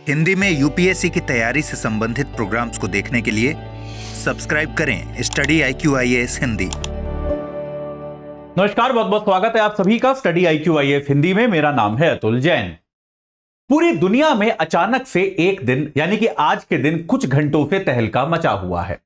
हिंदी में यूपीएससी की तैयारी से संबंधित प्रोग्राम्स को देखने के लिए सब्सक्राइब करें स्टडी IQ-IAS हिंदी। नमस्कार, बहुत बहुत स्वागत है आप सभी का स्टडी IQ-IAS हिंदी में। मेरा नाम है अतुल जैन। पूरी दुनिया में अचानक से एक दिन यानी कि आज के दिन कुछ घंटों से तहलका मचा हुआ है।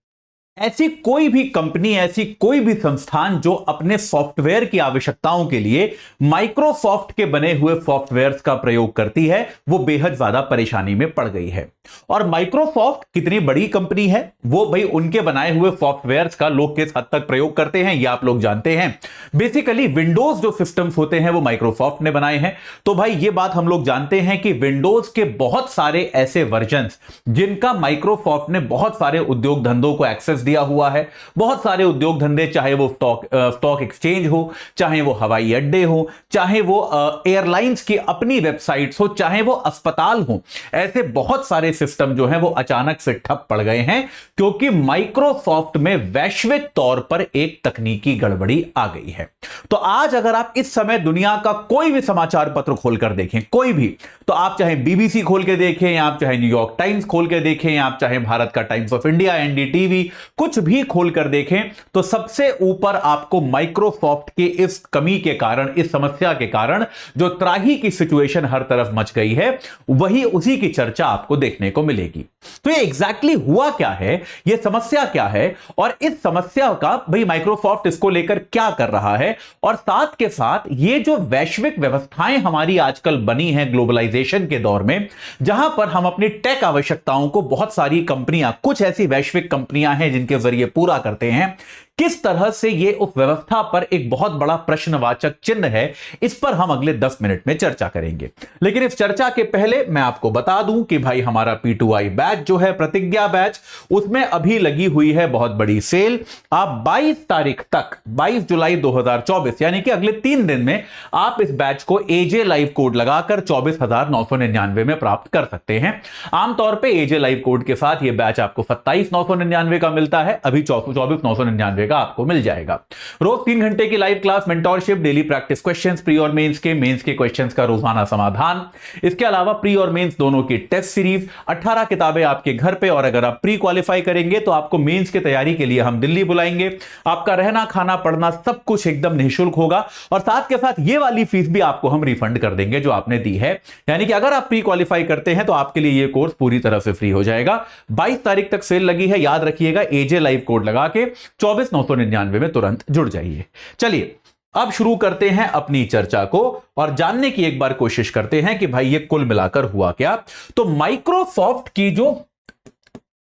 ऐसी कोई भी कंपनी, ऐसी कोई भी संस्थान जो अपने सॉफ्टवेयर की आवश्यकताओं के लिए माइक्रोसॉफ्ट के बने हुए सॉफ्टवेयर्स का प्रयोग करती है, वो बेहद ज्यादा परेशानी में पड़ गई है। और माइक्रोसॉफ्ट कितनी बड़ी कंपनी है, वो भाई उनके बनाए हुए सॉफ्टवेयर्स का लोग किस हद तक प्रयोग करते हैं ये आप लोग जानते हैं। बेसिकली विंडोज जो सिस्टम्स होते हैं वो माइक्रोसॉफ्ट ने बनाए हैं। तो भाई ये बात हम लोग जानते हैं कि विंडोज के बहुत सारे ऐसे वर्जन्स जिनका माइक्रोसॉफ्ट ने बहुत सारे उद्योग धंधों को एक्सेस दिया हुआ है। बहुत सारे उद्योग धंधे, चाहे वो स्टॉक एक्सचेंज हो, चाहे वो हवाई अड्डे हो, चाहे वो एयरलाइंस की अपनी वेबसाइट्स हो, चाहे वो अस्पताल हो, ऐसे बहुत सारे सिस्टम जो हैं वो अचानक से ठप पड़ गए हैं क्योंकि माइक्रोसॉफ्ट में वैश्विक तौर पर एक तकनीकी गड़बड़ी आ गई है। तो आज अगर आप इस समय दुनिया का कोई भी समाचार पत्र खोलकर देखें, कोई भी, तो आप चाहे बीबीसी खोल के देखें, या आप चाहे न्यूयॉर्क टाइम्स खोल के देखें, या आप चाहे भारत का टाइम्स ऑफ इंडिया, NDTV, कुछ भी खोलकर देखें, तो सबसे ऊपर आपको माइक्रोसॉफ्ट की इस कमी के कारण, इस समस्या के कारण जो त्राही की सिचुएशन हर तरफ मच गई है, वही उसी की चर्चा आपको देखने को मिलेगी। तो ये एग्जैक्टली हुआ क्या है, ये समस्या क्या है, और इस समस्या का भाई माइक्रोसॉफ्ट इसको लेकर क्या कर रहा है, और साथ के साथ ये जो वैश्विक व्यवस्थाएं हमारी आजकल बनी हैं ग्लोबलाइजेशन के दौर में, जहां पर हम अपनी टेक आवश्यकताओं को बहुत सारी कंपनियां, कुछ ऐसी वैश्विक कंपनियां हैं जिनके जरिए पूरा करते हैं, किस तरह से ये उस व्यवस्था पर एक बहुत बड़ा प्रश्नवाचक चिन्ह है, इस पर हम अगले 10 मिनट में चर्चा करेंगे। लेकिन इस चर्चा के पहले मैं आपको बता दूं कि भाई हमारा P2I बैच जो है, प्रतिज्ञा बैच, उसमें अभी लगी हुई है बहुत बड़ी सेल। आप 22 तारीख तक, 22 जुलाई 2024 यानी कि अगले 3 दिन में आप इस बैच को AJ लाइव कोड लगाकर 24,999 में प्राप्त कर सकते हैं। आमतौर पर AJ लाइव कोड के साथ यह बैच आपको 27,999 का मिलता है, अभी 24,999 का आपको मिल जाएगा। रोज 3 घंटे की live class, mentorship, daily practice questions, pre और मेंस के क्वेश्चंस का रोजाना समाधान। इसके अलावा प्री और मेंस दोनों की टेस्ट सीरीज, 18 किताबें आपके घर पे, और अगर आप प्री क्वालिफाई करेंगे तो आपको मेंस की तैयारी के लिए हम दिल्ली बुलाएंगे। आपका रहना, खाना, पढ़ना सब कुछ एकदम निःशुल्क होगा, और साथ के साथ ये वाली फीस भी आपको हम रिफंड कर देंगे जो आपने दी है। यानी कि अगर आप प्री क्वालिफाई करते हैं तो आपके लिए ये कोर्स पूरी तरह से फ्री हो जाएगा। 22 तारीख तक सेल लगी है, याद रखिएगा, AJ लाइव कोड लगा के 24,999 में तुरंत जुड़ जाइए। चलिए अब शुरू करते हैं अपनी चर्चा को और जानने की एक बार कोशिश करते हैं कि भाई ये कुल मिलाकर हुआ क्या। तो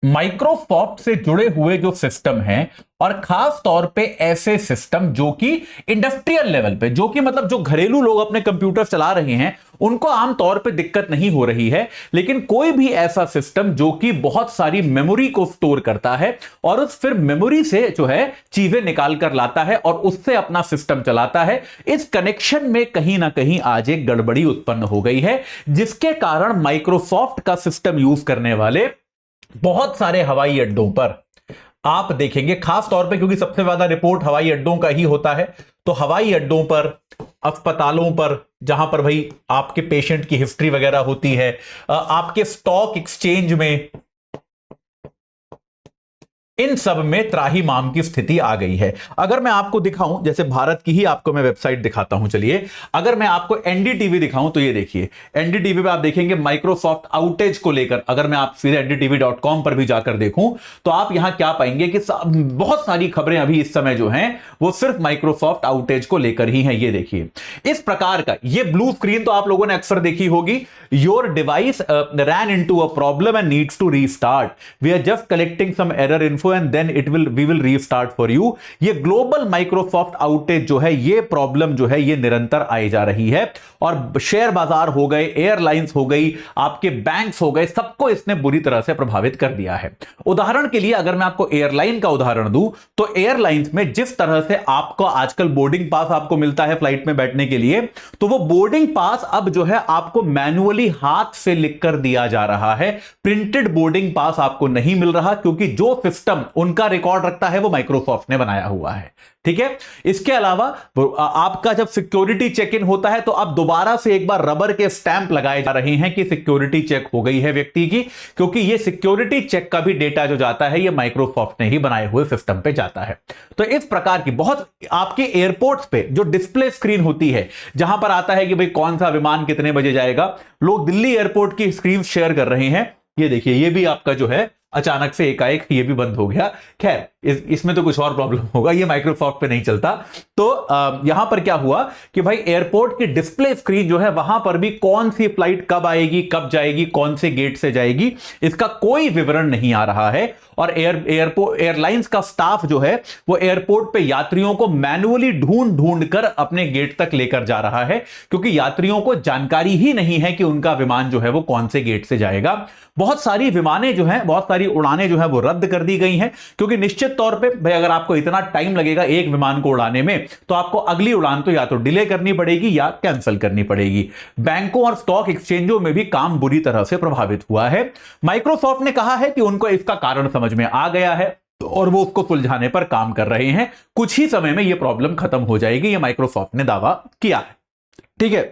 माइक्रोसॉफ्ट से जुड़े हुए जो सिस्टम हैं, और खास तौर पे ऐसे सिस्टम जो कि इंडस्ट्रियल लेवल पे, जो कि मतलब जो घरेलू लोग अपने कंप्यूटर चला रहे हैं, उनको आमतौर पे दिक्कत नहीं हो रही है, लेकिन कोई भी ऐसा सिस्टम जो कि बहुत सारी मेमोरी को स्टोर करता है और उस फिर मेमोरी से जो है चीजें निकाल कर लाता है और उससे अपना सिस्टम चलाता है, इस कनेक्शन में कहीं ना कहीं आज एक गड़बड़ी उत्पन्न हो गई है, जिसके कारण माइक्रोसॉफ्ट का सिस्टम यूज करने वाले बहुत सारे हवाई अड्डों पर आप देखेंगे, खास तौर पे क्योंकि सबसे ज्यादा रिपोर्ट हवाई अड्डों का ही होता है, तो हवाई अड्डों पर, अस्पतालों पर, जहां पर भाई आपके पेशेंट की हिस्ट्री वगैरह होती है, आपके स्टॉक एक्सचेंज में, इन सब में त्राही माम की स्थिति आ गई है। अगर मैं आपको दिखाऊं, जैसे भारत की ही आपको मैं वेबसाइट दिखाता हूं, चलिए, अगर मैं आपको NDTV दिखाऊं तो ये देखिए, NDTV पे आप देखेंगे माइक्रोसॉफ्ट आउटेज को लेकर, अगर मैं आप सीधे ndtv.com पर भी जाकर देखूं तो आप यहां क्या पाएंगे कि बहुत सारी खबरें अभी इस समय जो हैं वो सिर्फ माइक्रोसॉफ्ट आउटेज को लेकर ही हैं। ये देखिए, इस प्रकार का ये ब्लू स्क्रीन तो आप लोगों ने अक्सर देखी होगी, your device ran into a problem and needs to restart, we are just collecting some error info and then we will restart for you. ये ग्लोबल माइक्रोसॉफ्ट आउटेज जो है, ये प्रॉब्लम जो है, ये निरंतर आई जा रही है, और शेयर बाजार हो गए, एयरलाइंस हो गई, आपके बैंक्स हो गए, सबको इसने बुरी तरह से प्रभावित कर दिया है। उदाहरण के लिए अगर मैं आपको एयरलाइन का उदाहरण दूं, तो एयरलाइंस में जिस तरह से आपको आजकल बोर्डिंग पास आपको मिलता है फ्लाइट में बैठने के लिए, तो वो बोर्डिंग पास अब जो है आपको मैन्युअली हाथ से लिखकर दिया जा रहा है। प्रिंटेड बोर्डिंग पास आपको नहीं मिल रहा, क्योंकि जो सिस्टम सिस्टम उनका रिकॉर्ड रखता है वो माइक्रोसॉफ्ट ने बनाया हुआ है। ठीक है, इसके अलावा आपका जब सिक्योरिटी चेक इन होता है तो अब दोबारा से एक बार रबर के स्टैंप लगाए जा रहे हैं कि सिक्योरिटी चेक हो गई है व्यक्ति की, क्योंकि ये सिक्योरिटी चेक का भी डेटा जो जाता है ये माइक्रोसॉफ्ट ने ही बनाए हुए सिस्टम पे जाता है। तो इस प्रकार की बहुत आपके एयरपोर्ट्स पे जो डिस्प्ले स्क्रीन होती है जहां पर आता है कि भाई कौन सा विमान कितने बजे जाएगा, लोग दिल्ली एयरपोर्ट की स्क्रीन शेयर कर रहे हैं। ये देखिए, ये भी आपका जो है अचानक से एकाएक ये भी बंद हो गया। खैर इसमें तो कुछ और प्रॉब्लम होगा, ये माइक्रोसॉफ्ट पे नहीं चलता। तो यहां पर क्या हुआ कि भाई एयरपोर्ट की डिस्प्ले स्क्रीन जो है वहां पर भी कौन सी फ्लाइट कब आएगी, कब जाएगी, कौन से गेट से जाएगी, इसका कोई विवरण नहीं आ रहा है। और एयरलाइंस का स्टाफ जो है वो एयरपोर्ट पे यात्रियों को मैन्युअली ढूंढ ढूंढ कर अपने गेट तक लेकर जा रहा है, क्योंकि यात्रियों को जानकारी ही नहीं है कि उनका विमान जो है वो कौन से गेट से जाएगा। बहुत सारी विमानें जो हैं, बहुत सारी उड़ानें जो है वो रद्द कर दी गई हैं, क्योंकि निश्चित तौर पे भाई अगर आपको इतना टाइम लगेगा एक विमान को उड़ाने में तो आपको अगली उड़ान तो या तो डिले करनी पड़ेगी या कैंसिल करनी पड़ेगी। बैंकों और स्टॉक एक्सचेंजों में भी काम बुरी तरह से प्रभावित हुआ है। माइक्रोसॉफ्ट ने कहा है कि उनको इसका कारण समझ में आ गया है और वो उसको सुलझाने पर काम कर रहे हैं। कुछ ही समय में यह प्रॉब्लम खत्म हो जाएगी, यह माइक्रोसॉफ्ट ने दावा किया है। ठीक है,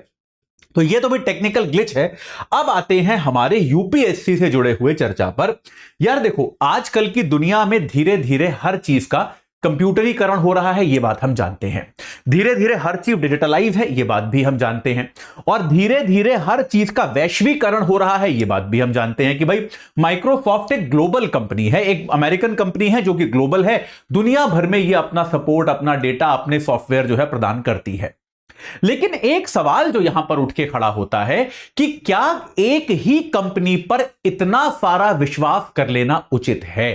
तो ये तो भी टेक्निकल ग्लिच है। अब आते हैं हमारे यूपीएससी से जुड़े हुए चर्चा पर। यार देखो, आजकल की दुनिया में धीरे धीरे हर चीज का कंप्यूटरीकरण हो रहा है, ये बात हम जानते हैं। धीरे धीरे हर चीज डिजिटलाइज है, ये बात भी हम जानते हैं। और धीरे धीरे हर चीज का वैश्वीकरण हो रहा है, ये बात भी हम जानते हैं कि भाई माइक्रोसॉफ्ट एक ग्लोबल कंपनी है, एक अमेरिकन कंपनी है जो कि ग्लोबल है। दुनिया भर में ये अपना सपोर्ट, अपना डेटा, अपने सॉफ्टवेयर जो है प्रदान करती है। लेकिन एक सवाल जो यहां पर उठ के खड़ा होता है कि क्या एक ही कंपनी पर इतना सारा विश्वास कर लेना उचित है?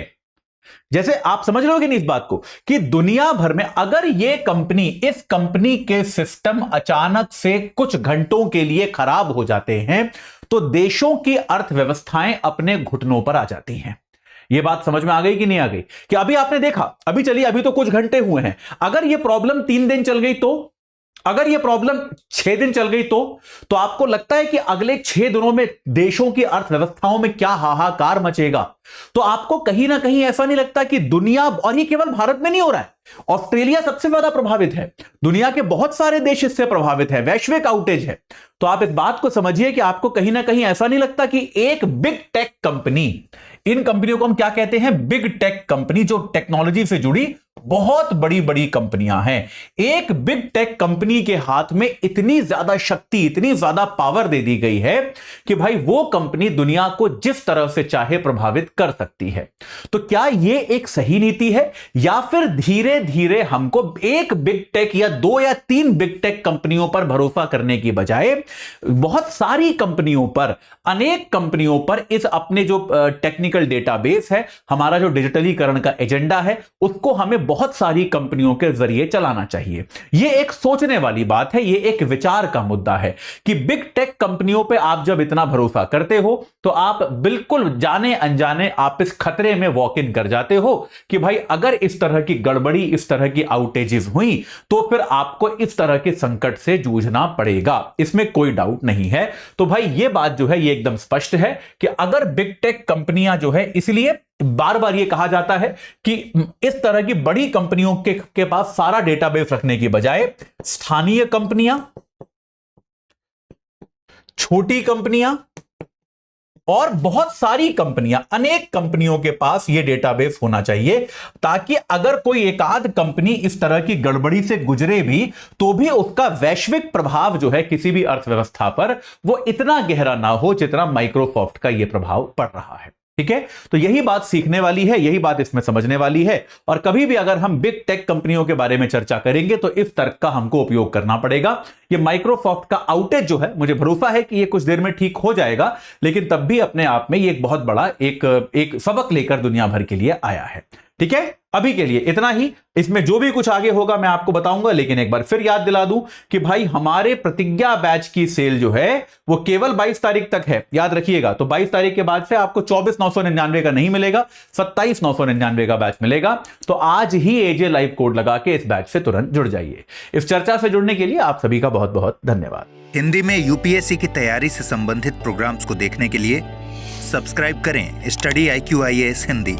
जैसे आप समझ रहे हो कि नहीं इस बात को, कि दुनिया भर में अगर ये कंपनी, इस कंपनी के सिस्टम अचानक से कुछ घंटों के लिए खराब हो जाते हैं तो देशों की अर्थव्यवस्थाएं अपने घुटनों पर आ जाती हैं। ये बात समझ में आ गई कि नहीं आ गई? कि अभी आपने देखा, अभी चलिए, अभी तो कुछ घंटे हुए हैं, अगर ये प्रॉब्लम 3 दिन चल गई तो, अगर यह प्रॉब्लम 6 दिन चल गई तो आपको लगता है कि अगले 6 दिनों में देशों की अर्थव्यवस्थाओं में क्या हाहाकार मचेगा? तो आपको कहीं ना कहीं ऐसा नहीं लगता कि दुनिया, और ये केवल भारत में नहीं हो रहा है, ऑस्ट्रेलिया सबसे ज्यादा प्रभावित है, दुनिया के बहुत सारे देश इससे प्रभावित है, वैश्विक आउटेज है। तो आप इस बात को समझिए कि आपको कहीं ना कहीं ऐसा नहीं लगता कि एक बिग टेक कंपनी, इन कंपनियों को हम क्या कहते हैं? बिग टेक कंपनी, जो टेक्नोलॉजी से जुड़ी बहुत बड़ी बड़ी कंपनियां हैं। एक बिग टेक कंपनी के हाथ में इतनी ज्यादा शक्ति, इतनी ज्यादा पावर दे दी गई है कि भाई वो कंपनी दुनिया को जिस तरह से चाहे प्रभावित कर सकती है। तो क्या यह एक सही नीति है, या फिर धीरे धीरे हमको एक बिग टेक या 2 या 3 बिग टेक कंपनियों पर भरोसा करने की बजाय बहुत सारी कंपनियों पर, अनेक कंपनियों पर इस अपने जो टेक्निकल डेटाबेस है, हमारा जो डिजिटलीकरण का एजेंडा है, उसको हमें बहुत सारी कंपनियों के जरिए चलाना चाहिए? यह एक सोचने वाली बात है, यह एक विचार का मुद्दा है कि बिग टेक कंपनियों पे आप जब इतना भरोसा करते हो तो आप बिल्कुल जाने अनजाने आप इस खतरे में वॉक इन कर जाते हो कि भाई अगर इस तरह की गड़बड़ी, इस तरह की आउटेजेस हुई तो फिर आपको इस तरह के संकट से जूझना पड़ेगा, इसमें कोई डाउट नहीं है। तो भाई यह बात जो है ये एकदम स्पष्ट है कि अगर बिग टेक कंपनियां जो है, इसलिए बार बार यह कहा जाता है कि इस तरह की बड़ी कंपनियों के पास सारा डेटाबेस रखने की बजाय स्थानीय कंपनियां, छोटी कंपनियां और बहुत सारी कंपनियां, अनेक कंपनियों के पास यह डेटाबेस होना चाहिए, ताकि अगर कोई एकाध कंपनी इस तरह की गड़बड़ी से गुजरे भी तो भी उसका वैश्विक प्रभाव जो है किसी भी अर्थव्यवस्था पर वो इतना गहरा ना हो जितना माइक्रोसॉफ्ट का यह प्रभाव पड़ रहा है। ठीक है, तो यही बात सीखने वाली है, यही बात इसमें समझने वाली है। और कभी भी अगर हम बिग टेक कंपनियों के बारे में चर्चा करेंगे तो इस तर्क का हमको उपयोग करना पड़ेगा। ये माइक्रोसॉफ्ट का आउटेज जो है, मुझे भरोसा है कि ये कुछ देर में ठीक हो जाएगा, लेकिन तब भी अपने आप में ये एक बहुत बड़ा एक सबक लेकर दुनिया भर के लिए आया है। ठीक है, अभी के लिए इतना ही। इसमें जो भी कुछ आगे होगा मैं आपको बताऊंगा, लेकिन एक बार फिर याद दिला दूं कि भाई हमारे प्रतिज्ञा बैच की सेल जो है वो केवल 22 तारीख तक है, याद रखिएगा। तो 22 तारीख के बाद से आपको 24,999 का नहीं मिलेगा, 27,999 का बैच मिलेगा। तो आज ही एजे लाइव कोड लगा के इस बैच से तुरंत जुड़ जाइए। इस चर्चा से जुड़ने के लिए आप सभी का बहुत बहुत धन्यवाद। हिंदी में यूपीएससी की तैयारी से संबंधित प्रोग्राम्स को देखने के लिए सब्सक्राइब करें स्टडी IQ IAS हिंदी।